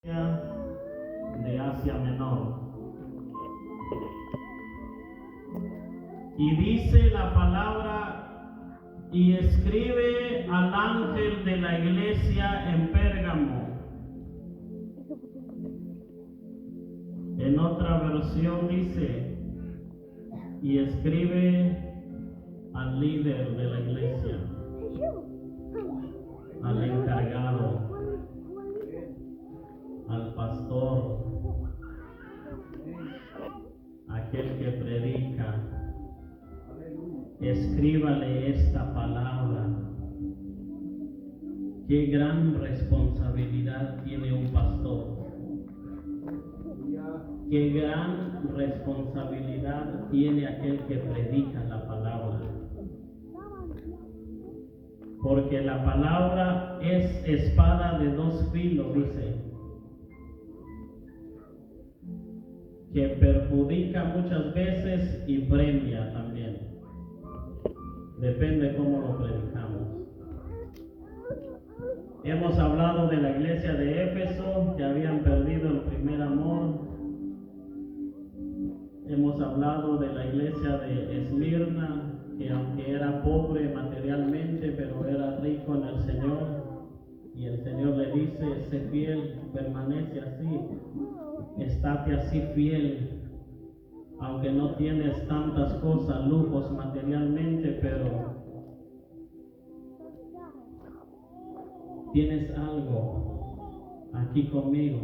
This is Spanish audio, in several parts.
de Asia Menor. Y dice la palabra, y escribe al ángel de la iglesia en Pérgamo. En otra versión dice, y escribe al líder de la iglesia, al encargado, al pastor, aquel que predica. Escríbale esta palabra. Qué gran responsabilidad tiene un pastor. Qué gran responsabilidad tiene aquel que predica la palabra. Porque la palabra es espada de dos filos, dice, que perjudica muchas veces y premia también. Depende cómo lo predicamos. Hemos hablado de la iglesia de Éfeso, que habían perdido el primer amor. Hemos hablado de la iglesia de Esmirna, que aunque era pobre materialmente, pero era rico en el Señor. Y el Señor le dice, sé fiel, permanece así, estate así fiel. Aunque no tienes tantas cosas, lujos materialmente, pero tienes algo aquí conmigo,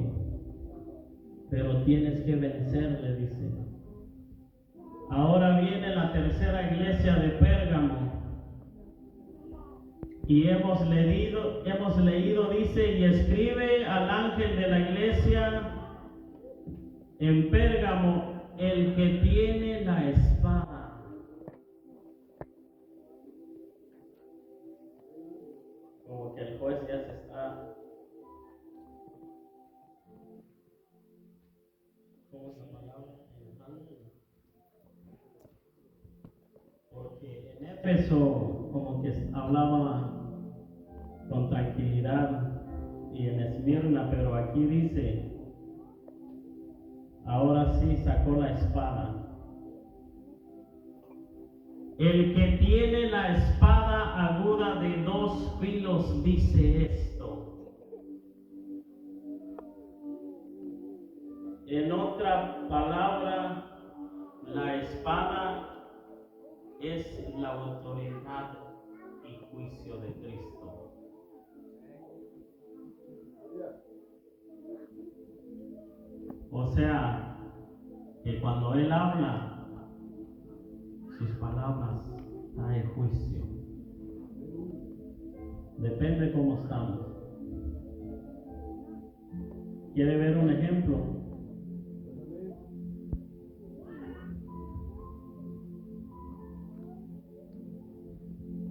pero tienes que vencer, le dice. Ahora viene la tercera iglesia de Pérgamo, y hemos leído, dice, y escribe al ángel de la iglesia en Pérgamo, el que tiene la espada. Como que el juez ya se está... ¿Cómo es la palabra? Porque en Éfeso como que hablaba con tranquilidad, y en Esmirna, pero aquí dice, ahora sí sacó la espada. El que tiene la espada aguda de dos filos dice esto. En otra palabra, la espada es la autoridad y juicio de Cristo. O sea, que cuando Él habla, sus palabras traen juicio. Depende cómo estamos. ¿Quiere ver un ejemplo?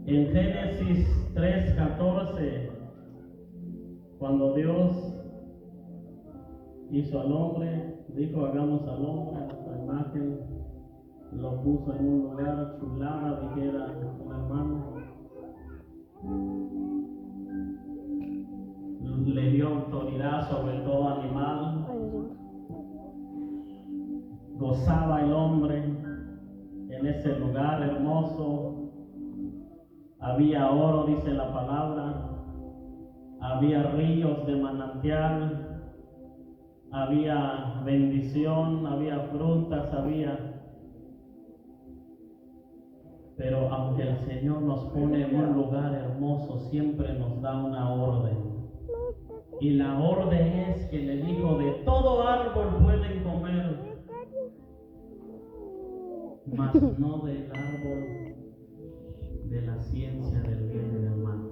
En Génesis 3:14, cuando Dios hizo al hombre, dijo, hagamos al hombre a nuestra imagen, lo puso en un lugar chulada, dijera un hermano, le dio autoridad sobre todo animal, gozaba el hombre en ese lugar hermoso, había oro, dice la palabra, había ríos de manantial, había bendición, había frutas, pero aunque el Señor nos pone en un lugar hermoso, siempre nos da una orden. Y la orden es que le dijo, de todo árbol pueden comer, mas no del árbol de la ciencia del bien y del mal.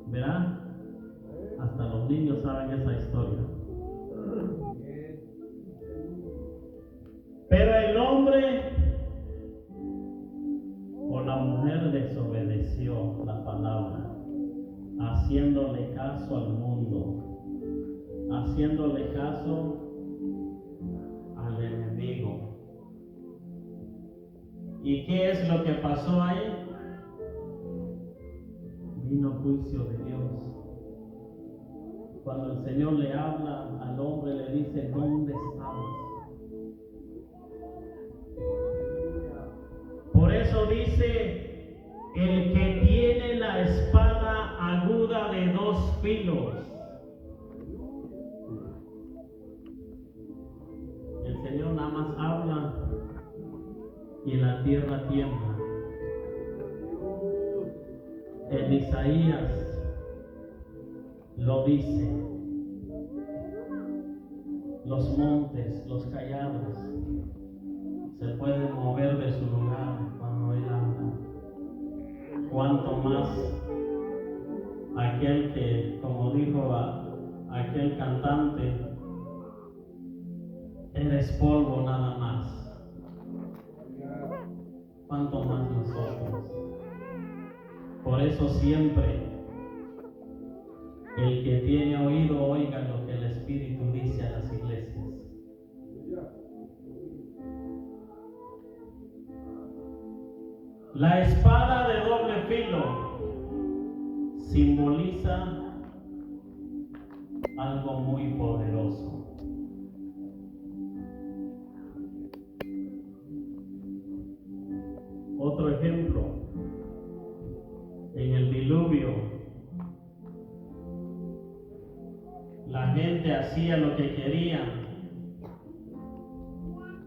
¿Verdad? Hasta los niños saben esa historia. Pero el hombre o la mujer desobedeció la palabra, haciéndole caso al mundo, haciéndole caso al enemigo. ¿Y qué es lo que pasó ahí? Vino juicio de Dios. Cuando el Señor le habla al hombre, le dice, ¿dónde estabas? Por eso dice, el que tiene la espada aguda de dos filos. El Señor nada más habla y la tierra tiembla. En Isaías lo dice, los montes, los callados se pueden mover de su lugar cuando Él habla. Cuanto más aquel que, como dijo aquel cantante, eres polvo nada más. Cuanto más nosotros. Por eso siempre el que tiene oído oiga lo que el Espíritu dice a las iglesias. La espada de doble filo simboliza algo muy poderoso. Otro ejemplo, en el diluvio, la gente hacía lo que quería,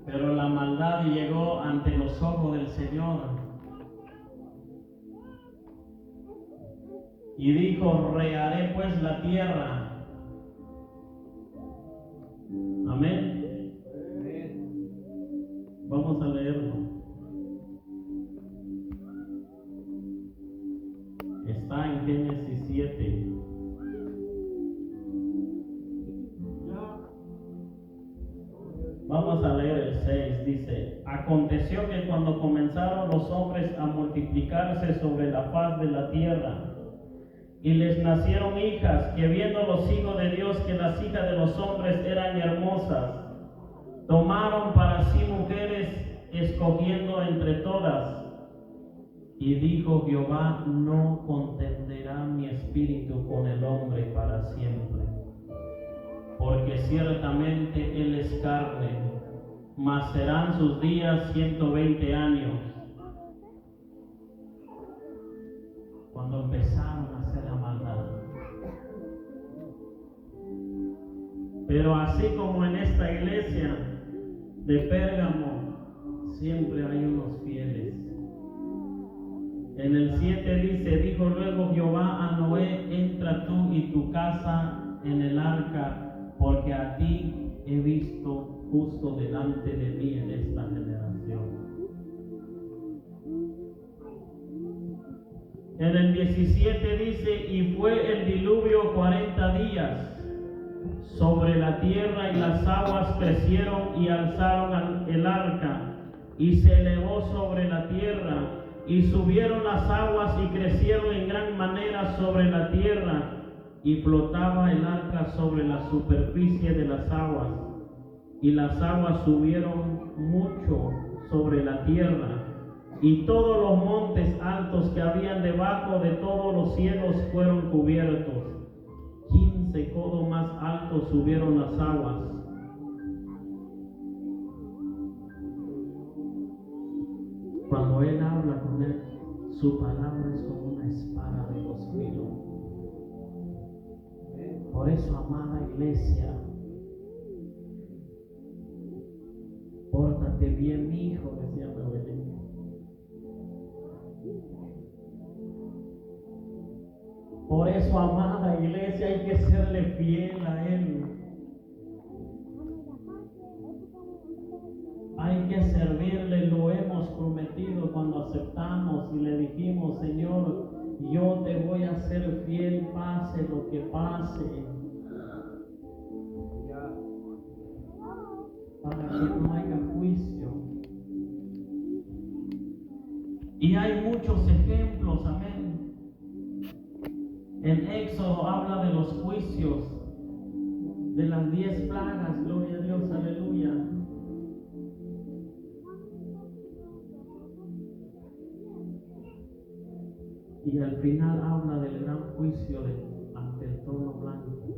pero la maldad llegó ante los ojos del Señor y dijo, reharé pues la tierra. Amén. Vamos a leerlo. Está en Génesis 7. Vamos a leer el 6, dice, aconteció que cuando comenzaron los hombres a multiplicarse sobre la faz de la tierra, y les nacieron hijas, que viendo los hijos de Dios que las hijas de los hombres eran hermosas, tomaron para sí mujeres, escogiendo entre todas. Y dijo Jehová, no contenderá mi espíritu con el hombre para siempre, porque ciertamente él es carne, mas serán sus días 120 años. Cuando empezaron a hacer la maldad. Pero así como en esta iglesia de Pérgamo, siempre hay unos fieles. En el 7 dice, dijo luego Jehová a Noé, entra tú y tu casa en el arca, porque a ti he visto justo delante de mí en esta generación. En el 17 dice, y fue el diluvio 40 días sobre la tierra, y las aguas crecieron y alzaron el arca, y se elevó sobre la tierra, y subieron las aguas y crecieron en gran manera sobre la tierra, y flotaba el arca sobre la superficie de las aguas, y las aguas subieron mucho sobre la tierra, y todos los montes altos que habían debajo de todos los cielos fueron cubiertos. 15 codos más altos subieron las aguas. Cuando Él habla con Él, su palabra es como una espada de dos filos. Por eso, amada iglesia, pórtate bien, mi hijo, decía Belén. Por eso, amada iglesia, hay que serle fiel a Él. Hay que servirle, lo hemos prometido cuando aceptamos y le dijimos, Señor, yo te voy a ser fiel, pase lo que pase. Para que no haya juicio. Y hay muchos ejemplos, amén. En Éxodo habla de los juicios, de las 10 plagas, gloria a Dios, aleluya. Y al final habla del gran juicio ante el trono blanco.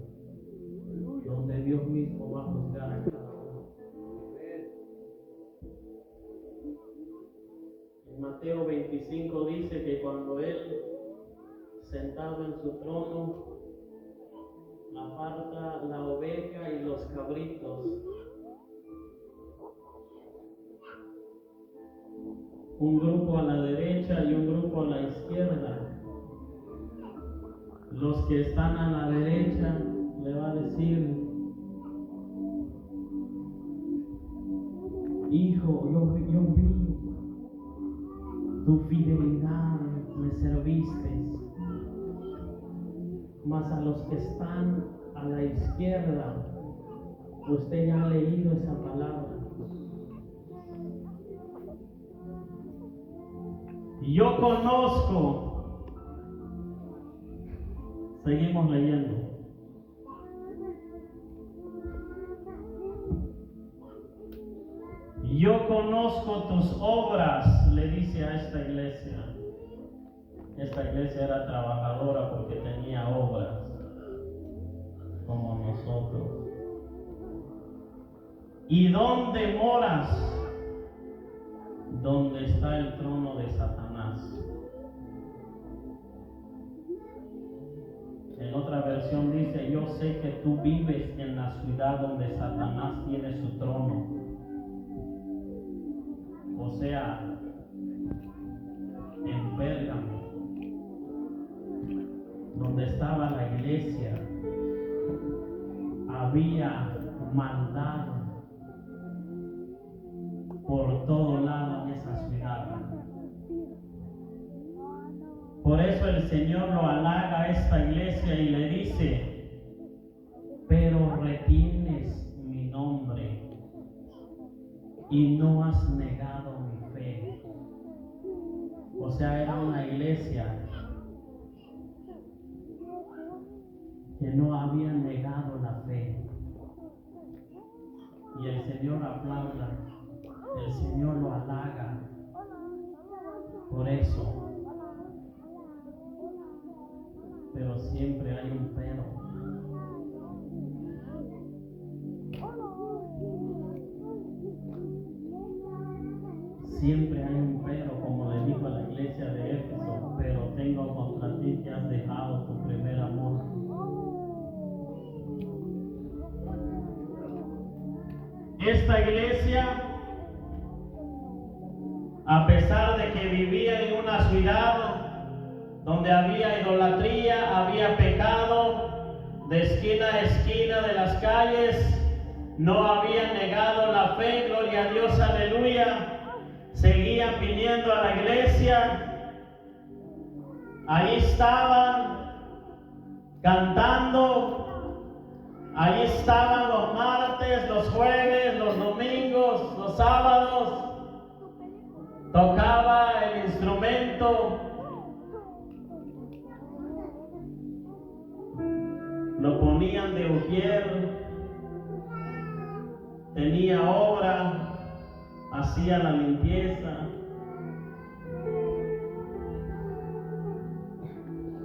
5 dice que cuando él, sentado en su trono, aparta la oveja y los cabritos, un grupo a la derecha y un grupo a la izquierda. Los que están a la derecha le va a decir: hijo, yo vi tu fidelidad, me serviste. Mas a los que están a la izquierda, usted ya ha leído esa palabra. Yo conozco, seguimos leyendo. Yo conozco tus obras, le dice a esta iglesia. Esta iglesia era trabajadora porque tenía obras, como nosotros. ¿Y dónde moras? Donde está el trono de Satanás. En otra versión dice: yo sé que tú vives en la ciudad donde Satanás tiene su trono. O sea, en Pérgamo, donde estaba la iglesia, había maldad por todo lado en esa ciudad. Por eso el Señor lo halaga a esta iglesia y le dice: pero retienes mi nombre y no has negado mi fe. O sea, era una iglesia que no había negado la fe. Y el Señor aplauda, el Señor lo halaga por eso. Pero siempre hay un pero. Siempre hay un pero, como le dijo a la iglesia de Éfeso: pero tengo contra ti que has dejado tu primer amor. Esta iglesia, a pesar de que vivía en una ciudad donde había idolatría, había pecado, de esquina a esquina de las calles, no habían negado la fe, gloria a Dios, aleluya. Seguían viniendo a la iglesia, ahí estaban cantando, ahí estaban los martes, los jueves, los domingos, los sábados, tocaba el instrumento, lo ponían de ujier, tenía obra, hacía la limpieza.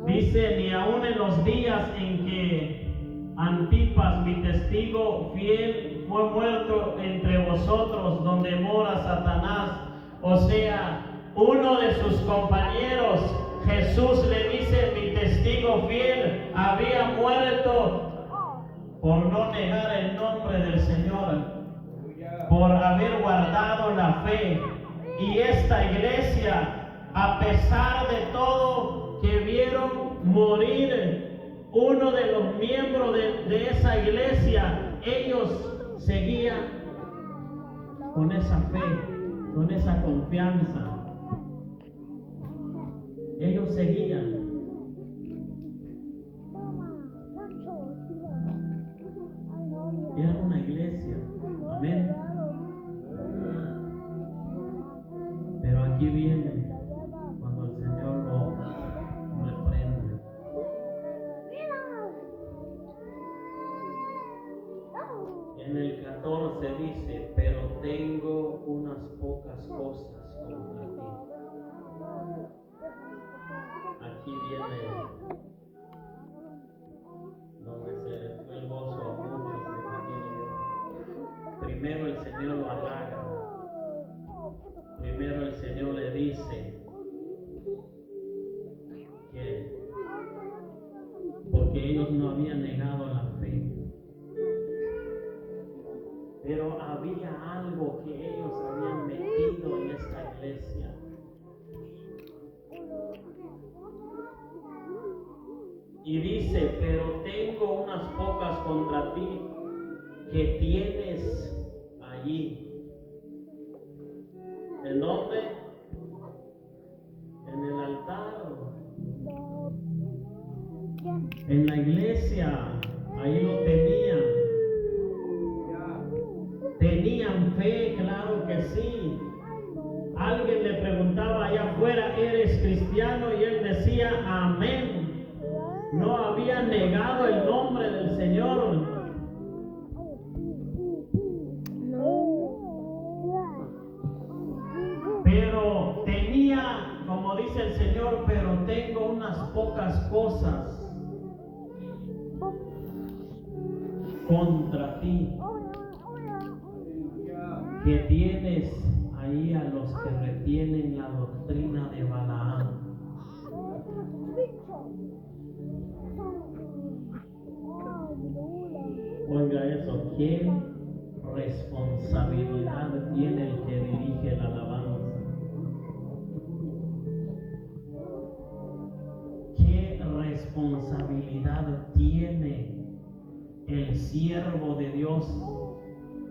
Dice: ni aun en los días en que Antipas, mi testigo fiel, fue muerto entre vosotros, donde mora Satanás. O sea, uno de sus compañeros, Jesús le dice: mi testigo fiel, había muerto por no negar el nombre del Señor, por haber guardado la fe. Y esta iglesia, a pesar de todo, que vieron morir uno de los miembros de esa iglesia, ellos seguían con esa fe, con esa confianza. Ellos seguían. Era una iglesia. Amén. Pero aquí viene cuando el Señor lo reprende. En el 14 dice: pero tengo unas pocas cosas contra ti. Aquí viene donde se les fue el gozo a muchos, me imagino yo. Primero el Señor lo halaga. Primero el Señor le dice: pero había algo que ellos habían metido en esta iglesia. Y dice, pero tengo unas pocas contra ti que tienes allí. ¿En dónde? En el altar. En la iglesia. Ahí lo tenían. Tenían fe, claro que sí. Alguien le preguntaba allá afuera, ¿eres cristiano? Y él decía, amén. No había negado el nombre del Señor. Pero tenía, como dice el Señor, pero tengo unas pocas cosas contra ti, que tienes ahí a los que retienen la doctrina de Balaam. Oiga eso, ¿qué responsabilidad tiene el que dirige la alabanza? ¿Qué responsabilidad tiene el siervo de Dios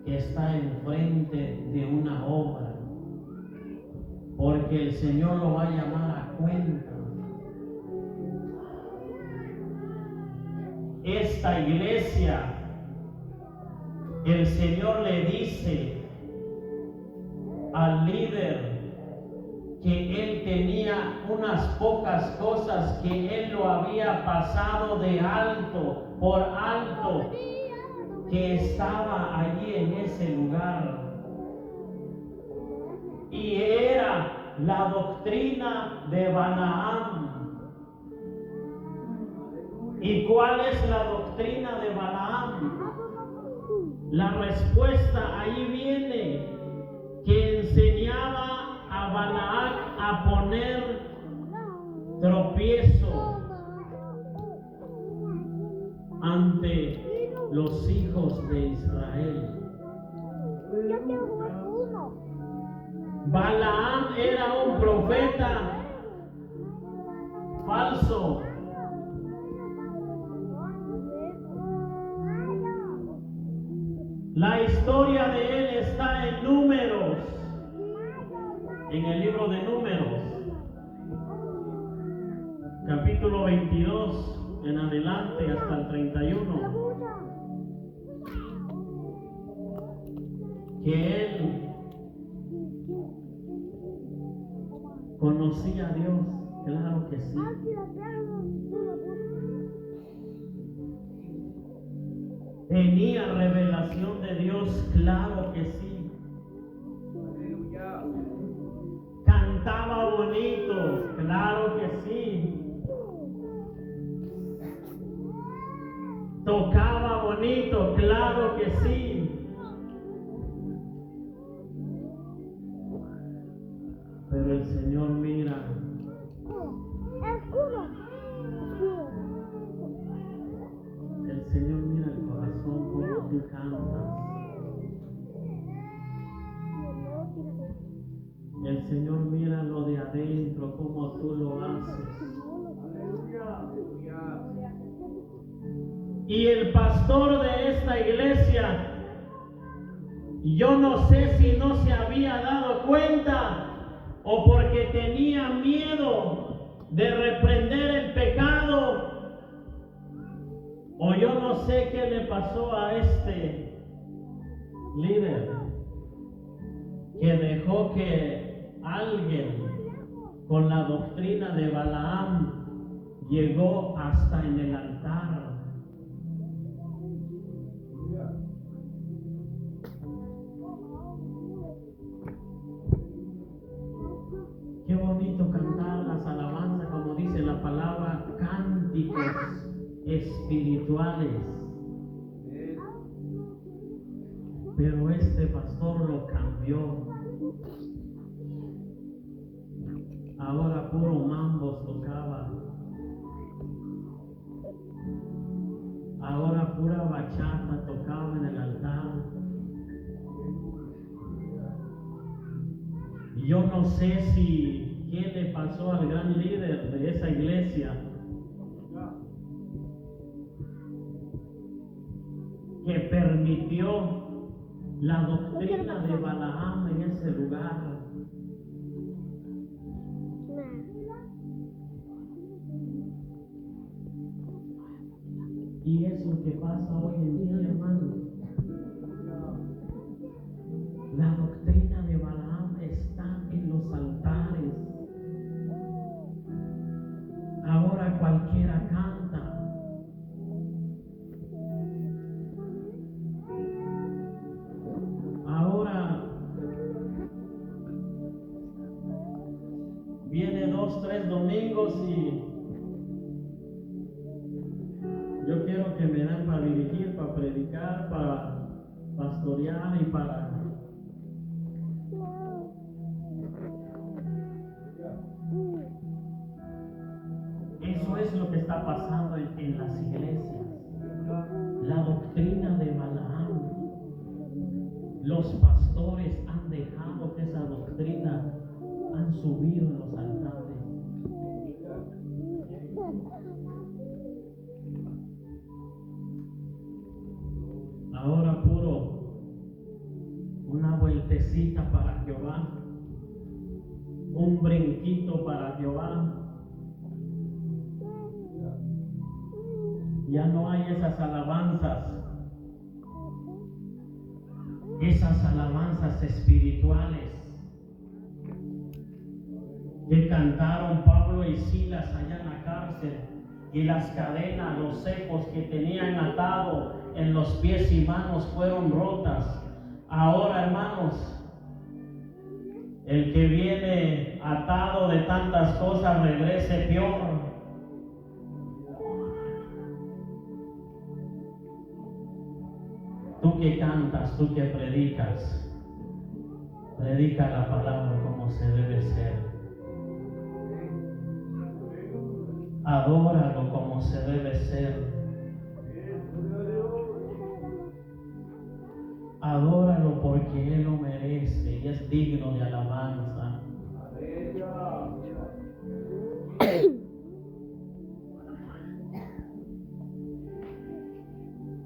que está enfrente de una obra? Porque el Señor lo va a llamar a cuenta. Esta iglesia, el Señor le dice al líder que él tenía unas pocas cosas que él lo había pasado de alto, por alto, que estaba allí en ese lugar. Y era la doctrina de Balaam. ¿Y cuál es la doctrina de Balaam? La respuesta ahí viene, que enseñaba a Balaam a poner tropiezo ante los hijos de Israel. Balaam era un profeta falso. La historia de él está en Números, en el libro de Números, capítulo 22 en adelante hasta el 31, que él conocía a Dios, claro que sí. Tenía revelación de Dios, claro que sí. Cantaba bonito, claro que sí. Tocaba bonito, claro que sí. Pero el Señor mira. El Señor mira el corazón, como tú cantas. El Señor mira lo de adentro, como tú lo haces. Y el pastor de esta iglesia, yo no sé si no se había dado cuenta o porque tenía miedo de reprender el pecado, o yo no sé qué le pasó a este líder que dejó que alguien con la doctrina de Balaam llegó hasta en el altar. Qué bonito cantar las alabanzas, como dice la palabra, cánticos espirituales. Pero este pastor lo cambió. Ahora puro mambos tocaba. Ahora pura bachata tocaba en el altar. Yo no sé si qué le pasó al gran líder de esa iglesia, que permitió la doctrina de Balaam en ese lugar. Y es lo que pasa hoy en día, hermanos. La doctrina de Balaam está en los altares. Ahora cualquiera canta. Ahora viene 2, 3 domingos y yo quiero que me dan para dirigir, para predicar, para pastorear y para... Eso es lo que está pasando en las iglesias. La doctrina de Balaam. Los pastores han dejado que esa doctrina han subido en los altares. Ahora puro una vueltecita para Jehová, un brinquito para Jehová. Ya no hay esas alabanzas espirituales que cantaron Pablo y Silas allá en la cárcel, y las cadenas, los cepos que tenían atado en los pies y manos fueron rotas. Ahora, hermanos, el que viene atado de tantas cosas regrese peor. Tú que cantas, tú que predicas, predica la palabra como se debe ser. Adóralo como se debe ser. Adóralo porque Él lo merece y es digno de alabanza.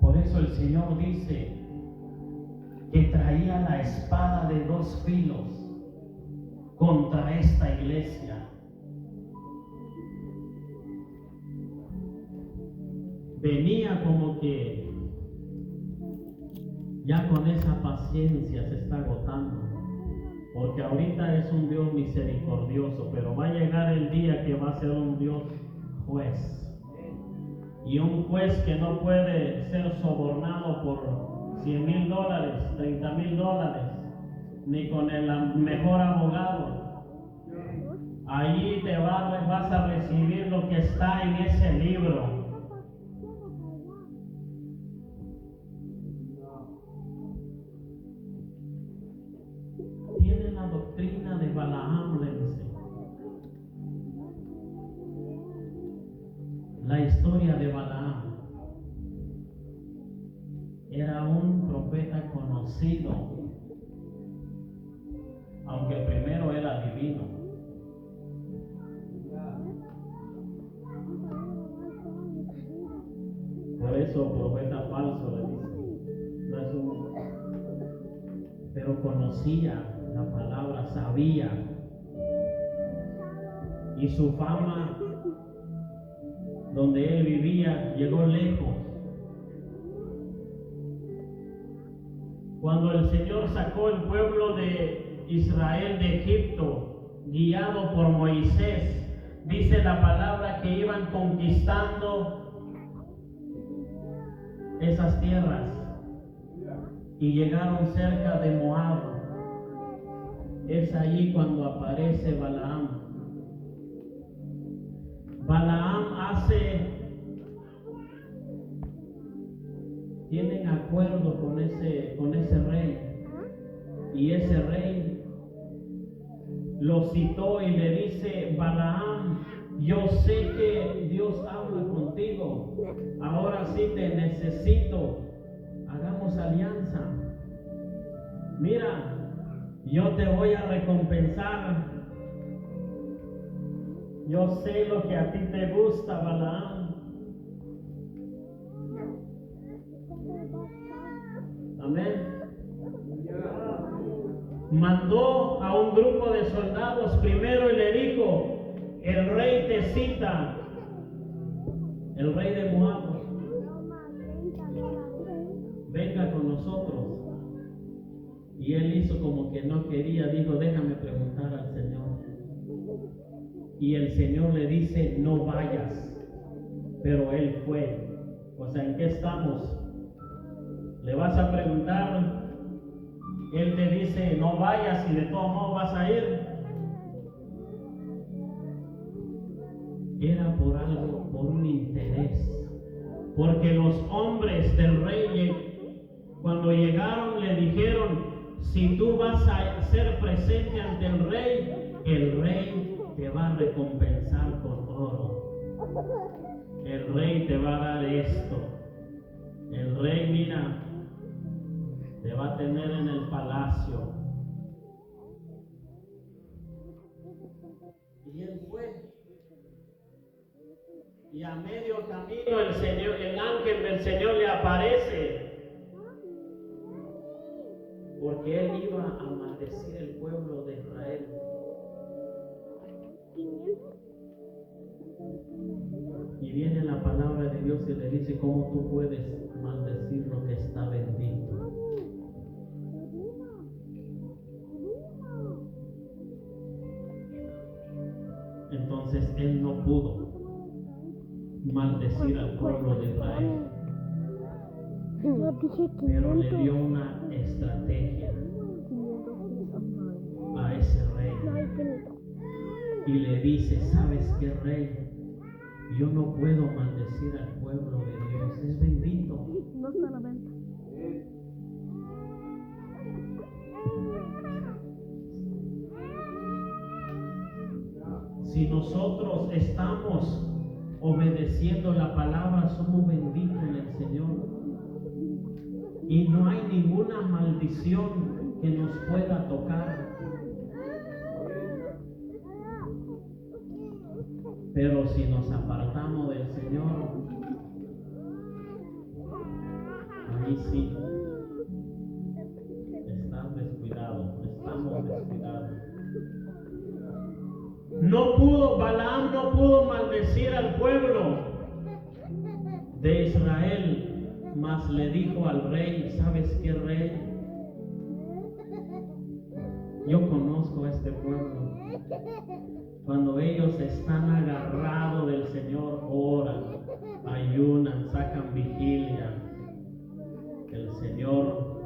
Por eso el Señor dice que traía la espada de 2 filos contra esta iglesia. Venía como que ya con esa paciencia se está agotando, porque ahorita es un Dios misericordioso, pero va a llegar el día que va a ser un Dios juez. Y un juez que no puede ser sobornado por $100,000, $30,000, ni con el mejor abogado. Allí vas a recibir lo que está en ese libro. Tiene la doctrina de Balaam, le dice. La historia de Balaam. Era un profeta conocido, aunque primero era divino. Por eso profeta falso le dice. No es un... Pero conocía la palabra, sabía. Y su fama, donde él vivía, llegó lejos. Cuando el Señor sacó el pueblo de Israel de Egipto, guiado por Moisés, dice la palabra que iban conquistando esas tierras y llegaron cerca de Moab. Es allí cuando aparece Balaam. Balaam tienen acuerdo con ese rey, y ese rey lo citó y le dice: Balaam, yo sé que Dios habla contigo, ahora sí te necesito, hagamos alianza. yo te voy a recompensar. Yo sé lo que a ti te gusta, Balaam. Amén. Mandó a un grupo de soldados primero y le dijo: el rey te cita, el rey de Moab, venga con nosotros. Y él hizo como que no quería, dijo: déjame preguntar al Señor. Y el Señor le dice: no vayas. Pero él fue. O sea, ¿en qué estamos? Le vas a preguntar, él te dice: no vayas, y de todos modos vas a ir. Era por algo, por un interés. Porque los hombres del rey, cuando llegaron, le dijeron: si tú vas a ser presente ante el rey te va a recompensar con oro. El rey te va a dar esto. El rey, mira, te va a tener en el palacio. Y él fue. Y a medio camino el ángel del Señor le aparece. Porque él iba a maldecir el pueblo de Israel. Y viene la palabra de Dios y le dice: ¿cómo tú puedes maldecir lo que está bendito? Entonces él no pudo maldecir al pueblo de Israel, pero le dio una estrategia a ese rey y le dice: ¿sabes qué, rey? Yo no puedo maldecir al pueblo de Dios, es bendito. No está a la venta. Si nosotros estamos obedeciendo la palabra, somos benditos en el Señor. Y no hay ninguna maldición que nos pueda tocar. Pero si nos apartamos del Señor, ahí sí, estamos descuidados. Balaam no pudo maldecir al pueblo de Israel, mas le dijo al rey: ¿sabes qué, rey? Yo conozco a este pueblo. Cuando ellos están agarrados del Señor, oran, ayunan, sacan vigilia, el Señor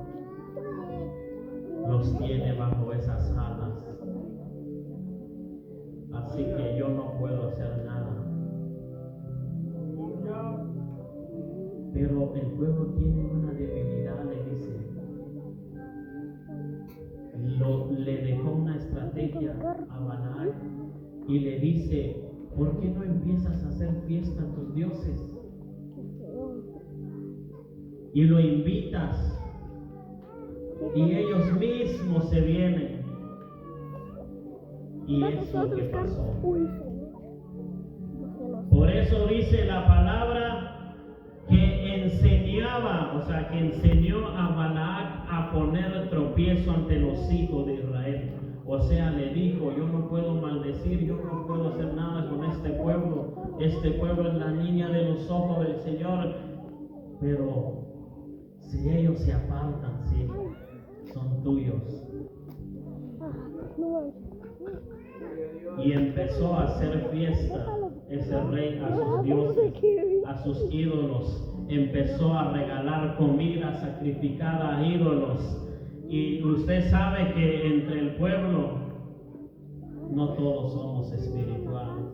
los tiene bajo esas alas. Así que yo no puedo hacer nada. Pero el pueblo tiene una debilidad, le dice. Le dejó una estrategia a Balaam y le dice: ¿por qué no empiezas a hacer fiesta a tus dioses? Y lo invitas y ellos mismos se vienen. Y es lo que pasó. Por eso dice la palabra que enseñaba, o sea, que enseñó a Balac a poner tropiezo ante los hijos de Israel. O sea, le dijo: yo no puedo maldecir, yo no puedo hacer nada con este pueblo. Este pueblo es la niña de los ojos del Señor. Pero si ellos se apartan, sí, son tuyos. Y empezó a hacer fiesta ese rey a sus dioses, a sus ídolos. Empezó a regalar comida sacrificada a ídolos. Y usted sabe que entre el pueblo no todos somos espirituales.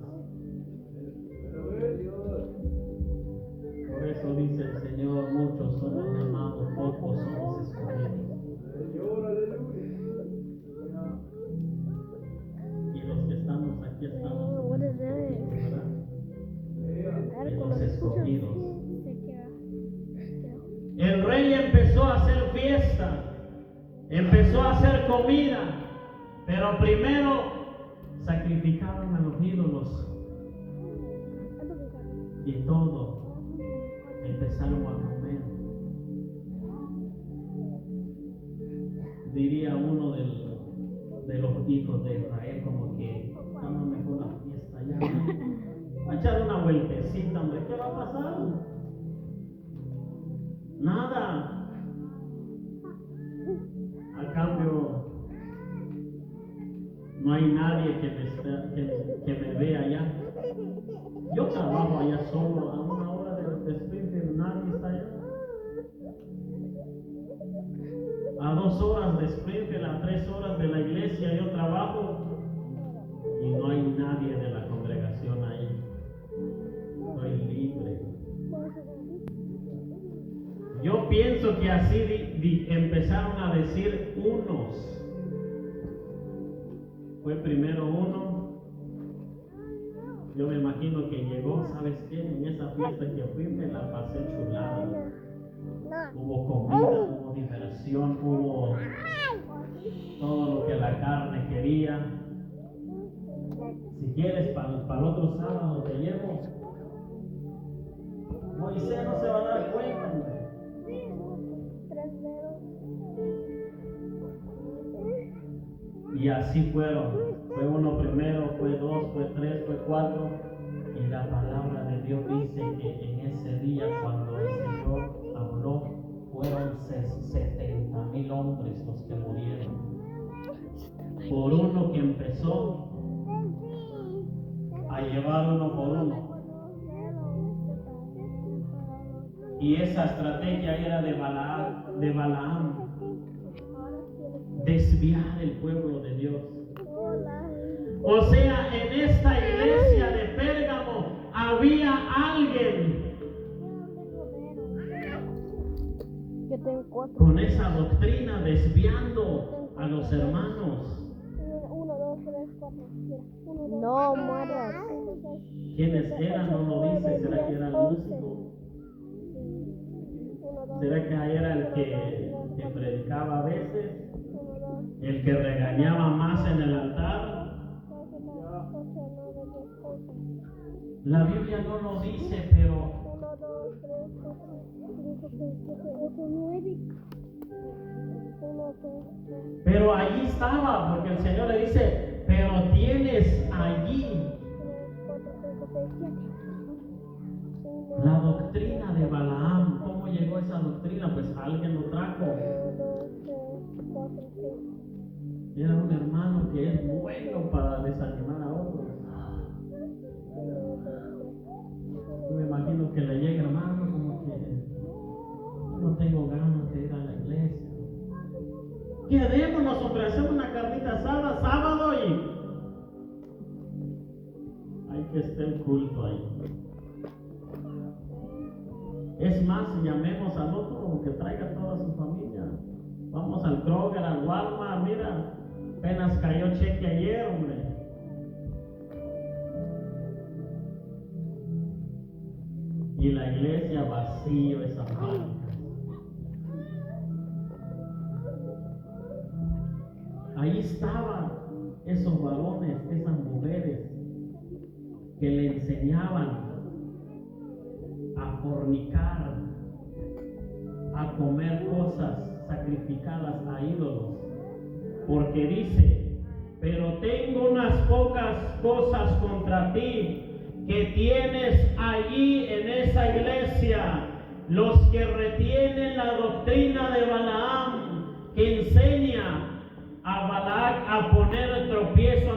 Por eso dice el Señor: muchos somos llamados, pocos somos escogidos. Aquí estamos, ¿verdad? De los escogidos. El rey empezó a hacer fiesta, empezó a hacer comida, Pero primero sacrificaban a los ídolos y todo empezaron a comer. Diría uno de los hijos de Israel, como que estamos mejor la fiesta ya. Va a echar una vueltecita, hombre, ¿qué va a pasar? Nada. A cambio, no hay nadie que me vea allá. Yo trabajo allá solo, a 1 hora de Springfield, nadie está allá. A 2 horas de Springfield, a 3 horas de la iglesia yo trabajo y no hay nadie de la congregación ahí. Estoy libre. Yo pienso que así empezaron a decir unos. Fue primero uno. Yo me imagino que llegó, ¿sabes qué? En esa fiesta que fui me la pasé chulada. Hubo comida, hubo diversión, hubo todo lo que la carne quería. Si quieres, para el otro sábado te llevo. Moisés no se va a dar cuenta, hombre. Y así fueron. Fue uno primero, fue 2, fue 3, fue 4. Y la palabra de Dios dice que en ese día, cuando el Señor habló, fueron 70,000 hombres los que murieron. Por uno que empezó a llevar uno por uno. Y esa estrategia era de Balaam, desviar el pueblo de Dios. O sea, en esta iglesia de Pérgamo había alguien con esa doctrina desviando a los hermanos. 1, 2, 3, 4. No, mueras. ¿Quiénes eran? No lo dice. ¿Será que era el músico? ¿Será que era el que predicaba a veces? ¿El que regañaba más en el altar? La Biblia no lo dice, pero allí estaba, porque el Señor le dice, pero tienes allí la doctrina de Balaam. ¿Cómo llegó esa doctrina? Pues alguien lo trajo. Era un hermano que es bueno para desanimar a otros. Yo me imagino que le llega, hermano, como que no tengo ganas de ir a la iglesia. Quedémonos, hombre, hacemos una carnita asada sábado y hay que estar el culto ahí. Es más, llamemos al otro que traiga toda su familia. Vamos al Kroger, al Walmart, mira, apenas cayó cheque ayer, hombre. Y la iglesia vacía esa fábrica. Ahí estaban esos varones, esas mujeres que le enseñaban a fornicar, a comer cosas sacrificadas a ídolos, porque dice, pero tengo unas pocas cosas contra ti, que tienes allí en esa iglesia los que retienen la doctrina de Balaam, que enseña a Balac a poner el tropiezo